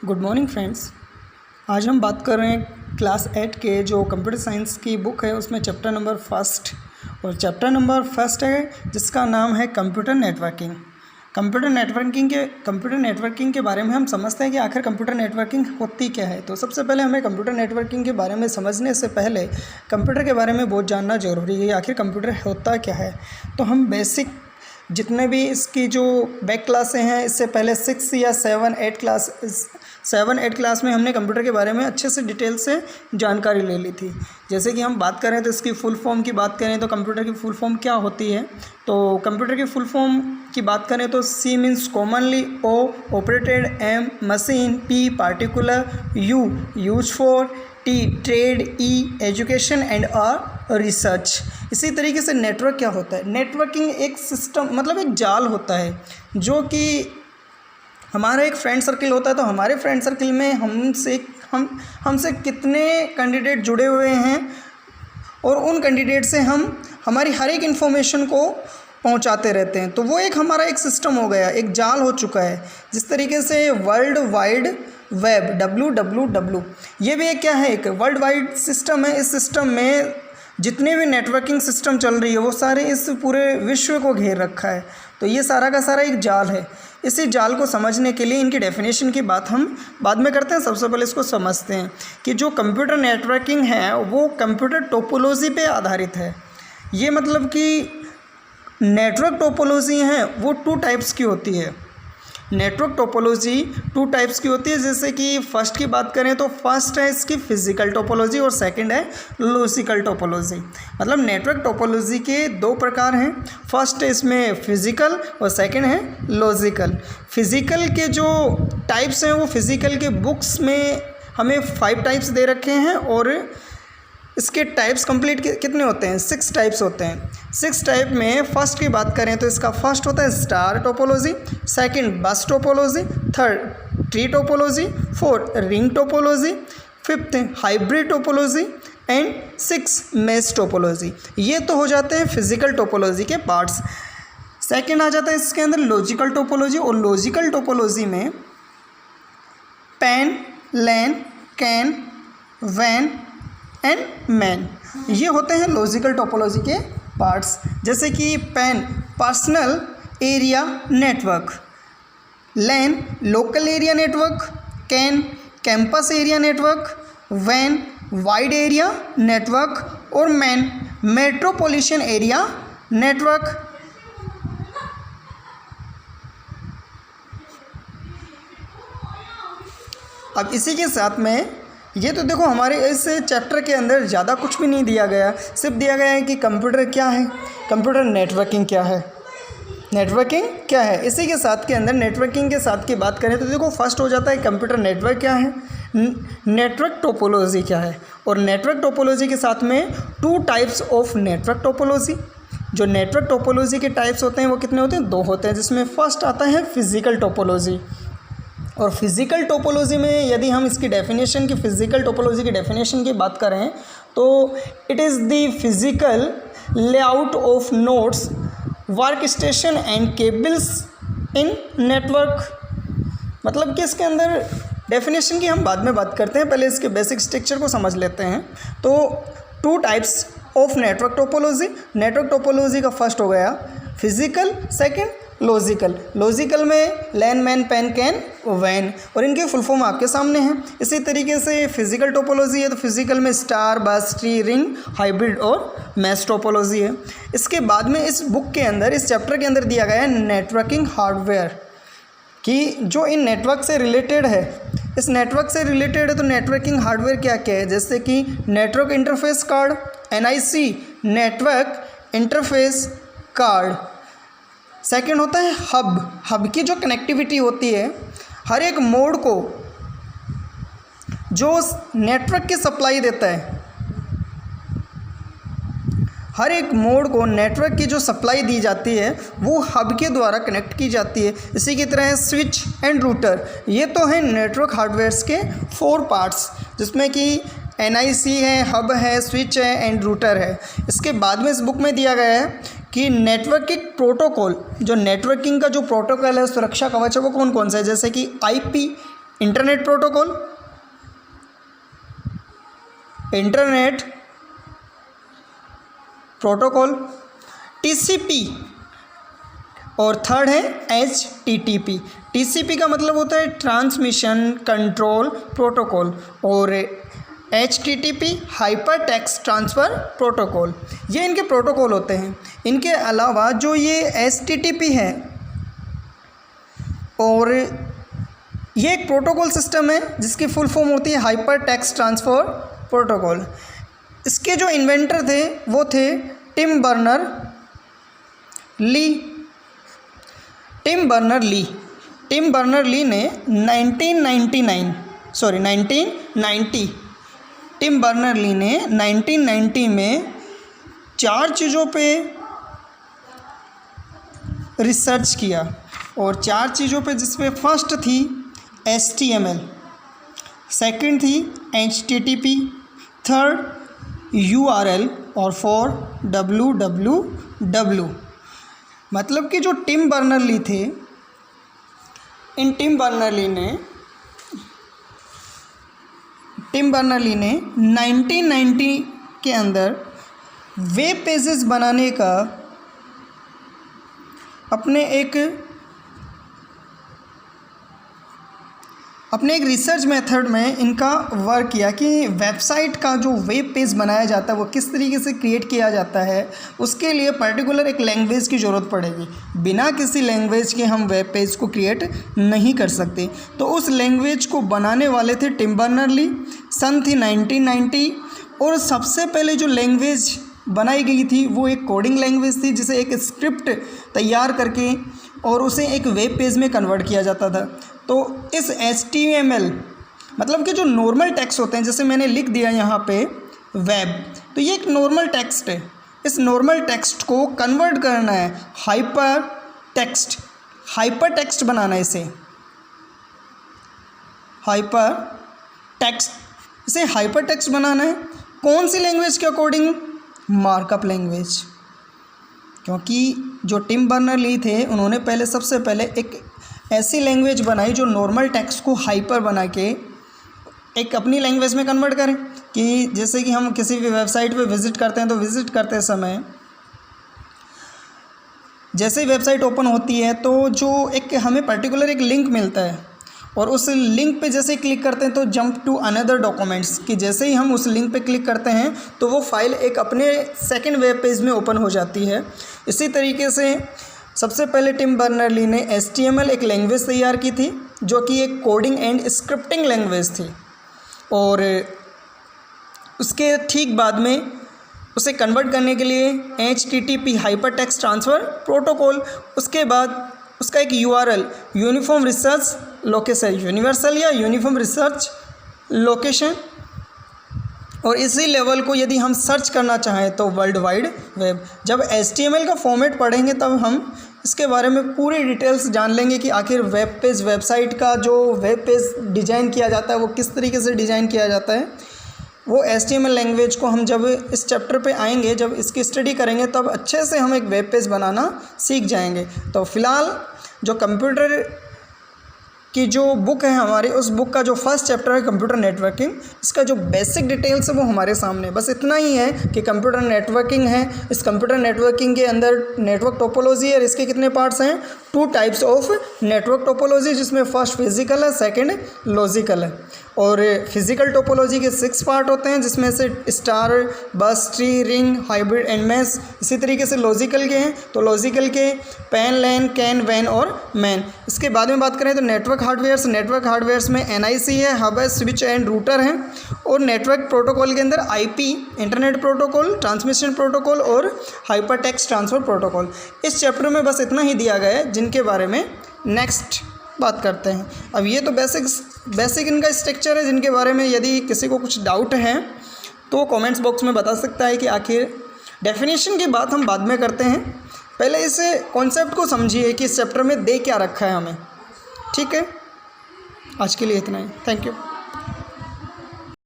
Good morning friends. आज हम बात कर रहे हैं क्लास 8 के जो कंप्यूटर साइंस की बुक है उसमें चैप्टर नंबर फर्स्ट और चैप्टर नंबर फर्स्ट है जिसका नाम है कंप्यूटर नेटवर्किंग। कंप्यूटर नेटवर्किंग के बारे में हम समझते हैं कि आखिर कंप्यूटर नेटवर्किंग होती क्या है। तो सबसे पहले हमें कंप्यूटर नेटवर्किंग के बारे में समझने से पहले कंप्यूटर के बारे में बहुत जानना ज़रूरी है। आखिर कंप्यूटर होता क्या है, तो हम बेसिक जितने भी इसकी जो बैक क्लासें हैं, इससे पहले 6 या 7 8 क्लास में हमने कंप्यूटर के बारे में अच्छे से डिटेल से जानकारी ले ली थी। जैसे कि हम बात करें तो इसकी फुल फॉर्म की बात करें तो कंप्यूटर की फुल फॉर्म क्या होती है, तो कंप्यूटर की फुल फॉर्म की बात करें तो C means commonly, O operated, M machine, P particular, U use for, T trade, E education and research. इसी तरीके से नेटवर्क क्या होता है, नेटवर्किंग एक सिस्टम मतलब एक जाल होता है जो कि हमारा एक फ्रेंड सर्किल होता है। तो हमारे फ्रेंड सर्किल में हमसे कितने कैंडिडेट जुड़े हुए हैं और उन कैंडिडेट से हम हमारी हर एक इन्फॉर्मेशन को पहुंचाते रहते हैं। तो वो एक हमारा एक सिस्टम हो गया, एक जाल हो चुका है। जिस तरीके से वर्ल्ड वाइड वेब WWW ये भी एक क्या है, एक वर्ल्ड वाइड सिस्टम है। इस सिस्टम में जितने भी नेटवर्किंग सिस्टम चल रही है वो सारे इस पूरे विश्व को घेर रखा है। तो ये सारा का सारा एक जाल है। इसी जाल को समझने के लिए इनकी डेफिनेशन की बात हम बाद में करते हैं। सबसे पहले इसको समझते हैं कि जो कंप्यूटर नेटवर्किंग है वो कंप्यूटर टोपोलॉजी पे आधारित है। ये मतलब कि नेटवर्क टोपोलॉजी है वो 2 टाइप्स की होती है। नेटवर्क टोपोलॉजी 2 टाइप्स की होती है। जैसे कि फर्स्ट की बात करें तो फर्स्ट है इसकी फिजिकल टोपोलॉजी और सेकंड है लॉजिकल टोपोलॉजी। मतलब नेटवर्क टोपोलॉजी के 2 प्रकार हैं। फर्स्ट है इसमें फिजिकल और सेकंड है लॉजिकल। फिजिकल के जो टाइप्स हैं वो फिजिकल के बुक्स में हमें 5 टाइप्स दे रखे हैं और इसके टाइप्स कंप्लीट कितने होते हैं, 6 टाइप्स होते हैं। 6 टाइप में फर्स्ट की बात करें तो इसका फर्स्ट होता है star topology, second bus topology, third tree topology, fourth ring topology, fifth hybrid topology and 6 mesh topology. ये तो हो जाते हैं फिजिकल टोपोलॉजी के पार्ट्स। सेकंड आ जाता है इसके अंदर लॉजिकल टोपोलॉजी और लॉजिकल टोपोलॉजी में पेन, लैन, कैन, वैन एंड मैन ये होते हैं लॉजिकल टोपोलॉजी के पार्ट्स। जैसे कि PAN personal area network, LAN local area network, CAN campus area network, van wide area network और मैन मेट्रोपॉलिटन एरिया नेटवर्क। अब इसी के साथ में ये तो देखो हमारे इस चैप्टर के अंदर ज़्यादा कुछ भी नहीं दिया गया, सिर्फ दिया गया है कि कंप्यूटर क्या है, कंप्यूटर नेटवर्किंग क्या है, नेटवर्किंग क्या है। इसी के साथ के अंदर नेटवर्किंग के साथ की बात करें तो देखो फर्स्ट हो जाता है कंप्यूटर नेटवर्क क्या है, नेटवर्क टोपोलॉजी क्या है। और नेटवर्क टोपोलॉजी के साथ में 2 टाइप्स ऑफ नेटवर्क टोपोलॉजी। जो नेटवर्क टोपोलॉजी के टाइप्स होते हैं वो कितने होते हैं, 2 होते हैं। जिसमें फर्स्ट आता है फिजिकल टोपोलॉजी। और फिजिकल टोपोलॉजी में यदि हम इसकी डेफिनेशन की फिजिकल टोपोलॉजी की डेफिनेशन की बात करें तो it is the physical layout of nodes, work station and cables in network. मतलब कि इसके अंदर डेफिनेशन की हम बाद में बात करते हैं, पहले इसके बेसिक स्ट्रक्चर को समझ लेते हैं। तो 2 types of network topology. Network topology का फर्स्ट हो गया फिजिकल, सेकंड लॉजिकल। लॉजिकल में लैन, मैन, पेन, कैन, वैन और इनके फुल फॉर्म आपके सामने हैं। इसी तरीके से फिजिकल टोपोलॉजी है तो फिजिकल में स्टार, बस, ट्री, रिंग, हाइब्रिड और मैश टोपोलॉजी है। इसके बाद में इस बुक के अंदर इस चैप्टर के अंदर दिया गया है नेटवर्किंग हार्डवेयर कि जो इन नेटवर्क से रिलेटेड है, इस नेटवर्क से रिलेटेड है। तो नेटवर्किंग हार्डवेयर क्या क्या है, जैसे कि network interface card NIC network interface card. Second होता है हब की जो कनेक्टिविटी होती है, हर एक मोड को जो नेटवर्क की सप्लाई देता है, हर एक मोड को नेटवर्क की जो सप्लाई दी जाती है वो हब के द्वारा कनेक्ट की जाती है। इसी की तरह है स्विच एंड रूटर। ये तो है नेटवर्क हार्डवेयर्स के 4 पार्ट्स, जिसमें कि NIC है, हब है, स्विच है एंड रूटर है। इसके बाद में इस बुक में दिया गया है कि नेटवर्किंग प्रोटोकॉल, जो नेटवर्किंग का जो प्रोटोकॉल है, सुरक्षा कवच है, वो कौन कौन सा है, जैसे कि IP, internet protocol, internet protocol, TCP, और थर्ड है एचटीटीपी। टीसीपी का मतलब होता है ट्रांसमिशन कंट्रोल प्रोटोकॉल, और HTTP hyper text transfer protocol. ये इनके प्रोटोकॉल होते हैं। इनके अलावा जो ये एचटीटीपी है, और ये एक प्रोटोकॉल सिस्टम है जिसकी फुल फॉर्म होती है हाइपर टेक्स्ट ट्रांसफ़र प्रोटोकॉल। इसके जो इन्वेंटर थे वो थे Tim Berners Lee. Tim Berners Lee ने 1990 टिम बर्नर ली ने 1990 में 4 चीज़ों पे रिसर्च किया, और 4 चीज़ों पे जिसमें फर्स्ट थी HTML, सेकंड थी HTTP, थर्ड URL, और फोर्थ www। मतलब कि जो टिम बर्नर ली थे, इन टिम बर्नर ली ने 1990 के अंदर वेब पेजेस बनाने का अपने एक रिसर्च मेथड में इनका वर्क किया कि वेबसाइट का जो वेब पेज बनाया जाता है वो किस तरीके से क्रिएट किया जाता है। उसके लिए पर्टिकुलर एक लैंग्वेज की ज़रूरत पड़ेगी। बिना किसी लैंग्वेज के हम वेब पेज को क्रिएट नहीं कर सकते। तो उस लैंग्वेज को बनाने वाले थे टिम बर्नर ली। सन थी 1990, और सबसे पहले जो लैंग्वेज बनाई गई थी वो एक कोडिंग लैंग्वेज थी, जिसे एक स्क्रिप्ट तैयार करके और उसे एक वेब पेज में कन्वर्ट किया जाता था। तो इस HTML मतलब कि जो नॉर्मल टेक्स्ट होते हैं, जैसे मैंने लिख दिया यहाँ पे वेब, तो ये एक नॉर्मल टेक्स्ट है। इस नॉर्मल टेक्स्ट को कन्वर्ट करना है हाइपर टेक्स्ट बनाना है इसे हाइपर टेक्स्ट बनाना है। कौन सी लैंग्वेज के अकॉर्डिंग? Markup language. क्योंकि जो टिम बर्नर ली थे उन्होंने सबसे पहले एक ऐसी लैंग्वेज बनाई जो नॉर्मल टेक्स्ट को हाइपर बना के एक अपनी लैंग्वेज में कन्वर्ट करें। कि जैसे कि हम किसी भी वेबसाइट पे विज़िट करते हैं, तो विज़िट करते समय जैसे ही वेबसाइट ओपन होती है तो जो एक हमें पर्टिकुलर एक लिंक मिलता है, और उस लिंक पे जैसे ही क्लिक करते हैं तो जंप टू अनदर डॉक्यूमेंट्स, कि जैसे ही हम उस लिंक पे क्लिक करते हैं तो वो फाइल एक अपने सेकंड वेब पेज में ओपन हो जाती है। इसी तरीके से सबसे पहले टिम बर्नर ली ने HTML एक लैंग्वेज तैयार की थी, जो कि एक कोडिंग एंड स्क्रिप्टिंग लैंग्वेज थी, और उसके ठीक बाद में उसे कन्वर्ट करने के लिए HTTP hyper text transfer protocol, उसके बाद उसका एक URL uniform research location, universal या यूनिफॉर्म रिसर्च लोकेशन, और इसी लेवल को यदि हम सर्च करना चाहें तो वर्ल्ड वाइड वेब। जब HTML का फॉर्मेट पढ़ेंगे तब हम इसके बारे में पूरी डिटेल्स जान लेंगे कि आखिर वेबसाइट का जो वेब पेज डिज़ाइन किया जाता है वो किस तरीके से डिज़ाइन किया जाता है। वो HTML लैंग्वेज को हम जब इस चैप्टर पे आएंगे, जब इसकी स्टडी करेंगे, तब अच्छे से हम एक वेब पेज बनाना सीख जाएंगे। तो फ़िलहाल जो कंप्यूटर की जो बुक है हमारी, उस बुक का जो फर्स्ट चैप्टर है कंप्यूटर नेटवर्किंग, इसका जो बेसिक डिटेल्स है वो हमारे सामने बस इतना ही है कि कंप्यूटर नेटवर्किंग है। इस कंप्यूटर नेटवर्किंग के अंदर नेटवर्क टोपोलॉजी है, और इसके कितने पार्ट्स हैं? 2 टाइप्स ऑफ नेटवर्क टोपोलॉजी, जिसमें फर्स्ट फिजिकल है, सेकंड लॉजिकल है। और फिजिकल टोपोलॉजी के 6 पार्ट होते हैं, जिसमें से स्टार, बस, tree, ring, hybrid and mash. इसी तरीके से लॉजिकल के हैं, तो लॉजिकल के पैन, लैन, कैन, वैन और मैन। इसके बाद में बात करें तो नेटवर्क हार्डवेयर्स में NIC है, हब है, स्विच एंड रूटर हैं। और नेटवर्क प्रोटोकॉल के अंदर IP internet protocol, transmission protocol और हाइपर टेक्स्ट ट्रांसफ़र प्रोटोकॉल। इस चैप्टर में बस इतना ही दिया गया है, जिनके बारे में नेक्स्ट बात करते हैं। अब ये तो बेसिक इनका स्ट्रक्चर है, जिनके बारे में यदि किसी को कुछ डाउट है तो कमेंट्स बॉक्स में बता सकता है कि आखिर डेफिनेशन की बात हम बाद में करते हैं। पहले इस कॉन्सेप्ट को समझिए कि इस चैप्टर में दे क्या रखा है हमें। ठीक है, आज के लिए इतना ही। Thank you.